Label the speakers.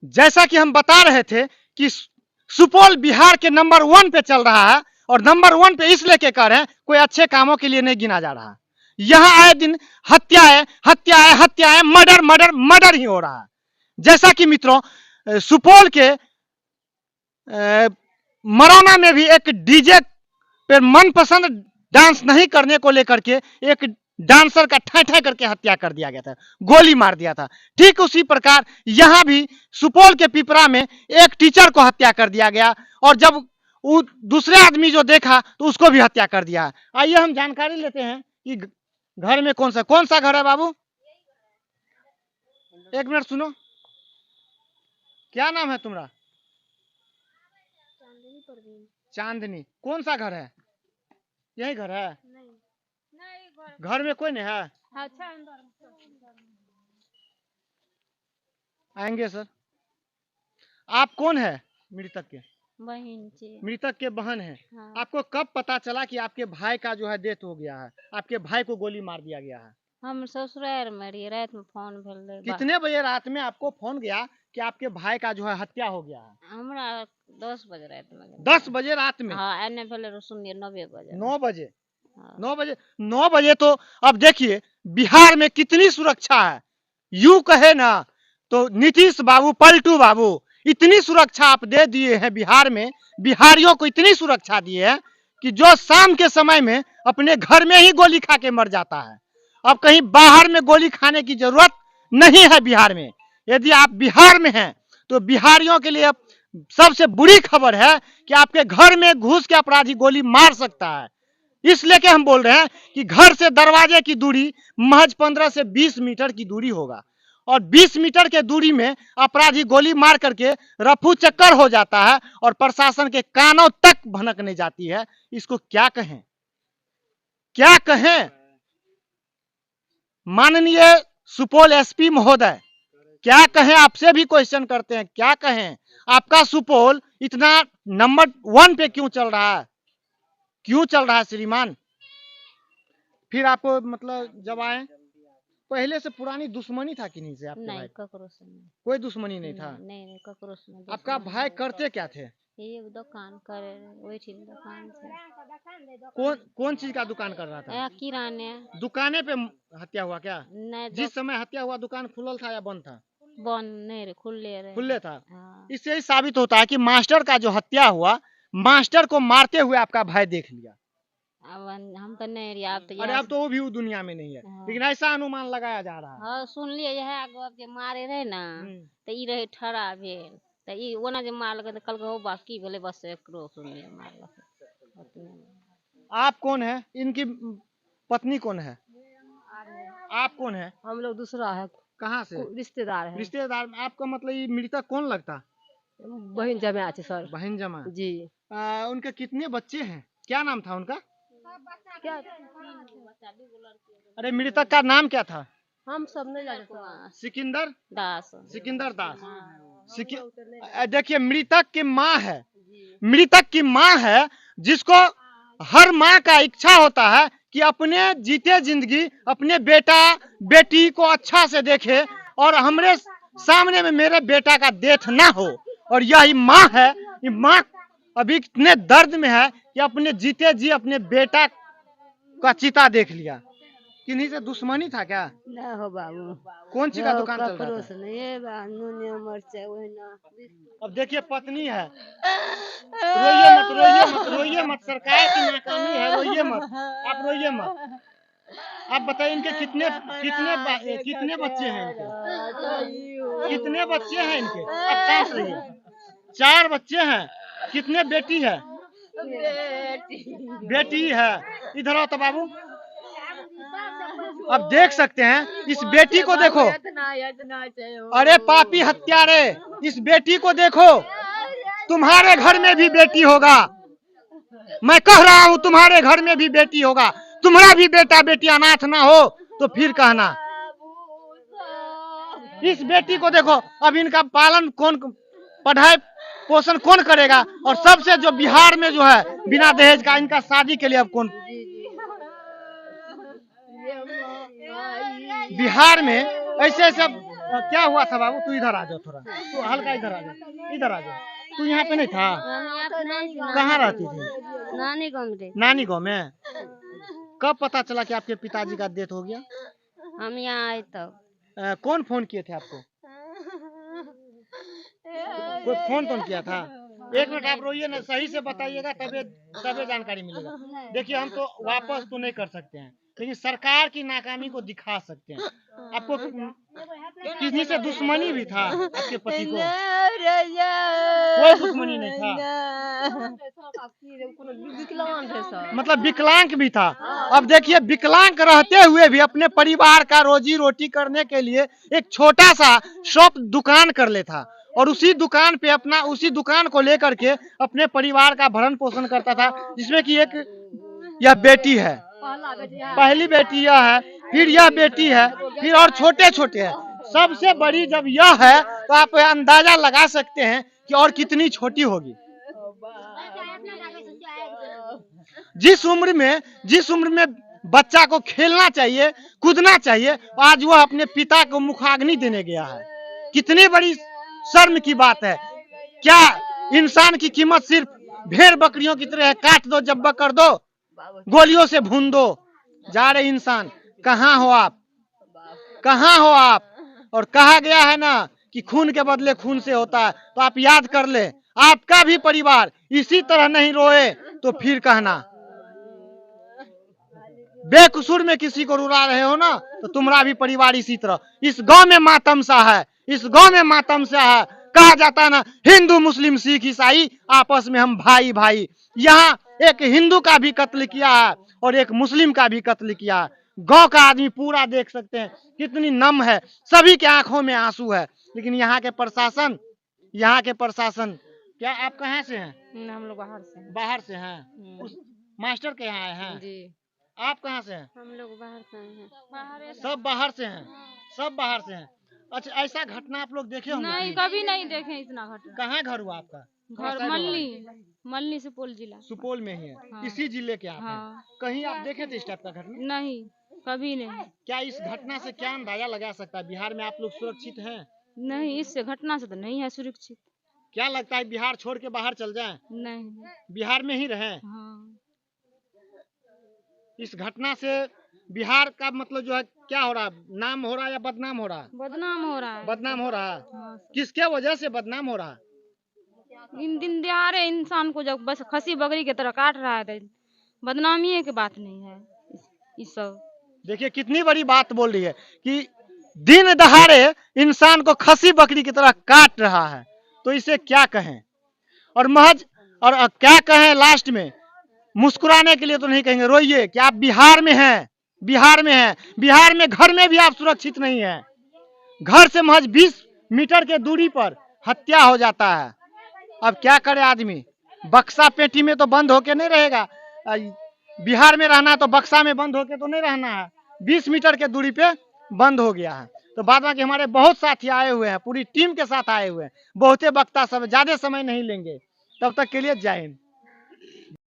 Speaker 1: जैसा कि हम बता रहे थे कि सुपौल बिहार के नंबर 1 पे चल रहा है, और नंबर 1 पे इसलिए के कर हैं, कोई अच्छे कामों के लिए नहीं गिना जा रहा। यहाँ आए दिन हत्याएं हत्याएं हत्याएं, मर्डर मर्डर मर्डर ही हो रहा है। जैसा कि मित्रों, सुपौल के मरौना में भी एक डीजे पे मनपसंद डांस नहीं करने को लेकर के एक डांसर का ठै ठै करके हत्या कर दिया गया था, गोली मार दिया था। ठीक उसी प्रकार यहां भी सुपौल के पिपरा में एक टीचर को हत्या कर दिया गया, और जब वो दूसरे आदमी जो देखा तो उसको भी हत्या कर दिया। आइए हम जानकारी लेते हैं कि घर में कौन सा घर है। बाबू एक मिनट सुनो, क्या नाम है तुम्हारा? चांदनी। कौन सा घर है? यही घर है? नहीं, घर में कोई नहीं है। आएंगे सर। आप कौन है? मृतक के
Speaker 2: बहन।
Speaker 1: मृतक के बहन है।
Speaker 2: हाँ।
Speaker 1: आपको कब पता चला कि आपके भाई का जो है डेथ हो गया है, आपके भाई को गोली मार दिया गया है?
Speaker 2: हम ससुराल में रहिए, रात में फोन भेल।
Speaker 1: कितने बजे रात में आपको फोन गया कि आपके भाई का जो है हत्या हो गया है?
Speaker 2: हमरा 10 बजे रात में।
Speaker 1: 10 बजे रात में?
Speaker 2: हाँ, एने भेले सुनिए 9 बजे।
Speaker 1: 9 बजे?
Speaker 2: हाँ।
Speaker 1: 9 बजे तो अब देखिए बिहार में कितनी सुरक्षा है। यूं कहे ना तो नीतीश बाबू, पलटू बाबू, इतनी सुरक्षा आप दे दिए हैं बिहार में, बिहारियों को इतनी सुरक्षा दी है कि जो शाम के समय में अपने घर में ही गोली खा के मर जाता है। अब कहीं बाहर में गोली खाने की जरूरत नहीं है बिहार में। यदि आप बिहार में हैं तो बिहारियों के लिए सबसे बुरी खबर है कि आपके घर में घुस के अपराधी गोली मार सकता है। इसलिए कि हम बोल रहे हैं कि घर से दरवाजे की दूरी महज 15 से 20 मीटर की दूरी होगा, और 20 मीटर के दूरी में अपराधी गोली मार करके रफू चक्कर हो जाता है और प्रशासन के कानों तक भनकने जाती है। इसको क्या कहें, क्या कहें? माननीय सुपौल एसपी महोदय, क्या कहें? आपसे भी क्वेश्चन करते हैं, क्या कहें? आपका सुपौल इतना नंबर 1 पे क्यों चल रहा है? क्यों चल रहा है श्रीमान? फिर आपको मतलब जब आए पहले से पुरानी दुश्मनी था कि नहीं से आपके
Speaker 2: नहीं,
Speaker 1: भाई?
Speaker 2: ककरो से नहीं।
Speaker 1: कोई दुश्मनी नहीं था?
Speaker 2: नहीं, ककरो से नहीं।
Speaker 1: आपका भाई करते क्या थे?
Speaker 2: ये दुकान करे, वही ठीक दुकान से।
Speaker 1: कौन चीज का दुकान कर रहा था?
Speaker 2: किराने
Speaker 1: दुकाने पे हत्या हुआ क्या?
Speaker 2: नहीं,
Speaker 1: जिस समय हत्या हुआ दुकान खुलल था या बंद था?
Speaker 2: बंद नहीं रहे,
Speaker 1: खुले था।
Speaker 2: हाँ।
Speaker 1: इससे ही साबित होता है कि मास्टर का जो हत्या हुआ, मास्टर को मारते हुए आपका भाई देख लिया।
Speaker 2: अब हम तो नहीं रही। आप तो
Speaker 1: अरे अब तो वो भी दुनिया में नहीं है।
Speaker 2: हाँ।
Speaker 1: लेकिन ऐसा अनुमान लगाया जा रहा है।
Speaker 2: हाँ, सुन लिए यह गप जे मारे रहे ना तो ई रहे ठड़ा भेल, तो ई ओना जे मारलक तो कल हो बाकी भेले, बस एकरो सुन लिए मारलक।
Speaker 1: आप कौन है? इनकी पत्नी कौन है? आप कौन है?
Speaker 2: हम लोग दूसरा है।
Speaker 1: कहाँ से?
Speaker 2: रिश्तेदार है।
Speaker 1: रिश्तेदार। आपका मतलब ये मृतक कौन लगता?
Speaker 2: बहन जमा है सर।
Speaker 1: बहन जमा
Speaker 2: जी।
Speaker 1: उनके कितने बच्चे हैं? क्या नाम था उनका?
Speaker 2: क्या?
Speaker 1: अरे मृतक का नाम क्या था?
Speaker 2: हम सब नहीं जानते।
Speaker 1: सिकंदर
Speaker 2: दास।
Speaker 1: सिकंदर दास।
Speaker 2: हाँ।
Speaker 1: देखिए मृतक की माँ है, मृतक की माँ है, जिसको हर माँ का इच्छा होता है कि अपने जीते जिंदगी अपने बेटा बेटी को अच्छा से देखे, और हमरे सामने में मेरे बेटा का डेथ ना हो। और यही माँ है। ये माँ अभी इतने दर्द में है कि अपने जीते जी अपने बेटा का चिता देख लिया। किन्हीं से दुश्मनी था क्या?
Speaker 2: नहीं हो बाबू।
Speaker 1: कौन सी का दुकान चल रहा था? अब देखिए पत्नी है। रोइए मत, सरकार की नाकामी है, रोइए मत, आप रोइए मत। आप बताइए इनके कितने बच्चे हैं? इनके कितने बच्चे हैं? इनके आप शांत रहिए। 4 बच्चे हैं। कितने बेटी है? बेटी है। इधर आओ तो बाबू। अब देख सकते हैं इस बेटी को देखो। अरे पापी हत्यारे, इस बेटी को देखो। तुम्हारे घर में भी बेटी होगा, मैं कह रहा हूं, तुम्हारे घर में भी बेटी होगा। तुम्हारा भी बेटा बेटी अनाथ ना हो तो फिर कहना। इस बेटी को देखो। अब इनका पालन कौन, पढ़ाई पोषण कौन करेगा? और सबसे जो बिहार में जो है बिना दहेज का, इनका शादी के लिए अब कौन? बिहार में ऐसे क्या हुआ था बाबू? तू इधर आ जाओ थोड़ा, तू हल्का इधर आ जाओ, इधर आ जाओ। तू यहाँ पे नहीं था? कहाँ रहती थी?
Speaker 2: नानी गाँव में।
Speaker 1: नानी गाँव में। कब पता चला कि आपके पिताजी का डेथ हो गया?
Speaker 2: हम यहाँ आए तब।
Speaker 1: कौन फोन किए थे आपको? कोई फोन तो किया था? एक मिनट आप रोइए ना, सही से बताइएगा तबे तबे जानकारी मिलेगा। देखिए हम तो वापस तो नहीं कर सकते हैं, लेकिन सरकार की नाकामी को दिखा सकते हैं। आपको किसी से दुश्मनी भी था? आपके पति को कोई दुश्मनी नहीं था, मतलब विकलांग भी था। अब देखिए विकलांग रहते हुए भी अपने परिवार का रोजी रोटी करने के लिए एक छोटा सा शॉप दुकान कर लेता, और उसी दुकान पे उसी दुकान को लेकर के अपने परिवार का भरण पोषण करता था, जिसमें कि यह बेटी है, पहली बेटी यह है, फिर यह बेटी है, फिर और छोटे छोटे हैं। सबसे बड़ी जब यह है तो आप अंदाजा लगा सकते हैं कि और कितनी छोटी होगी। जिस उम्र में बच्चा को खेलना चाहिए, कूदना चाहिए, आज वह अपने पिता को मुखाग्नि देने गया है। कितनी बड़ी शर्म की बात है। क्या इंसान की कीमत सिर्फ भेड़ बकरियों की तरह है? काट दो, जब्बा कर दो, गोलियों से भून दो। जा रहे इंसान, कहाँ हो आप? कहाँ हो आप? और कहा गया है ना कि खून के बदले खून से होता है, तो आप याद कर ले, आपका भी परिवार इसी तरह नहीं रोए तो फिर कहना। बेकसूर में किसी को रुला रहे हो ना, तो तुम्हारा भी परिवार इसी तरह। इस गांव में मातम सा है, इस गांव में मातम सा है। कहा जाता है ना, हिंदू मुस्लिम सिख ईसाई आपस में हम भाई भाई। यहाँ एक हिंदू का भी कत्ल किया है और एक मुस्लिम का भी कत्ल किया है। गांव का आदमी पूरा देख सकते हैं कितनी नम है, सभी के आंखों में आंसू है। लेकिन यहाँ के प्रशासन क्या आप कहाँ से हैं?
Speaker 2: हम लोग बाहर से।
Speaker 1: बाहर से हैं? उस मास्टर के यहाँ आए हैं
Speaker 2: जी।
Speaker 1: आप कहाँ से हैं?
Speaker 2: हम लोग बाहर से आए हैं।
Speaker 1: सब बाहर से हैं, सब बाहर से हैं। अच्छा, ऐसा घटना आप लोग देखे होंगे?
Speaker 2: नहीं, कभी नहीं देखे इतना घटना।
Speaker 1: कहाँ घर हुआ आपका?
Speaker 2: घर मल्ली सुपौल जिला।
Speaker 1: सुपौल में ही है?
Speaker 2: हाँ।
Speaker 1: इसी जिले के आप हैं?
Speaker 2: हाँ।
Speaker 1: कहीं आप देखे थे इस टाइप का घटना?
Speaker 2: नहीं, कभी नहीं।
Speaker 1: क्या इस घटना से क्या अंदाजा लगा सकता है बिहार में आप लोग सुरक्षित हैं?
Speaker 2: नहीं, इस घटना से तो नहीं है सुरक्षित।
Speaker 1: क्या लगता है बिहार छोड़ के बाहर चल जाएं?
Speaker 2: नहीं,
Speaker 1: बिहार में ही रहें?
Speaker 2: हाँ।
Speaker 1: इस घटना से बिहार का मतलब जो है क्या हो रहा है? नाम हो रहा है या बदनाम हो रहा है?
Speaker 2: बदनाम हो रहा है।
Speaker 1: बदनाम हो रहा है।
Speaker 2: हाँ।
Speaker 1: किसके वजह से बदनाम हो रहा है?
Speaker 2: इन दिन दिहाड़े इंसान को जब बस खसी बकरी की तरह काट रहा है, तो बदनामी की बात नहीं है इस सब। देखिए
Speaker 1: कितनी बड़ी बात बोल रही है कि दिन दहाड़े इंसान को खसी बकरी की तरह काट रहा है, तो इसे क्या कहें? और क्या कहें लास्ट में? मुस्कुराने के लिए तो नहीं कहेंगे, रोइए कि आप बिहार में हैं, बिहार में हैं। बिहार में घर में भी आप सुरक्षित नहीं हैं। घर से महज 20 मीटर के दूरी पर हत्या हो जाता है। अब क्या करे आदमी? बक्सा पेटी में तो बंद होके नहीं रहेगा। बिहार में रहना तो बक्सा में बंद होके तो नहीं रहना है। 20 मीटर के दूरी पे बंद हो गया है। तो बाद में हमारे बहुत साथी आए हुए हैं, पूरी टीम के साथ आए हुए हैं। बहुते वक्ता सब, ज्यादा समय नहीं लेंगे। तब तक के लिए जय हिंद।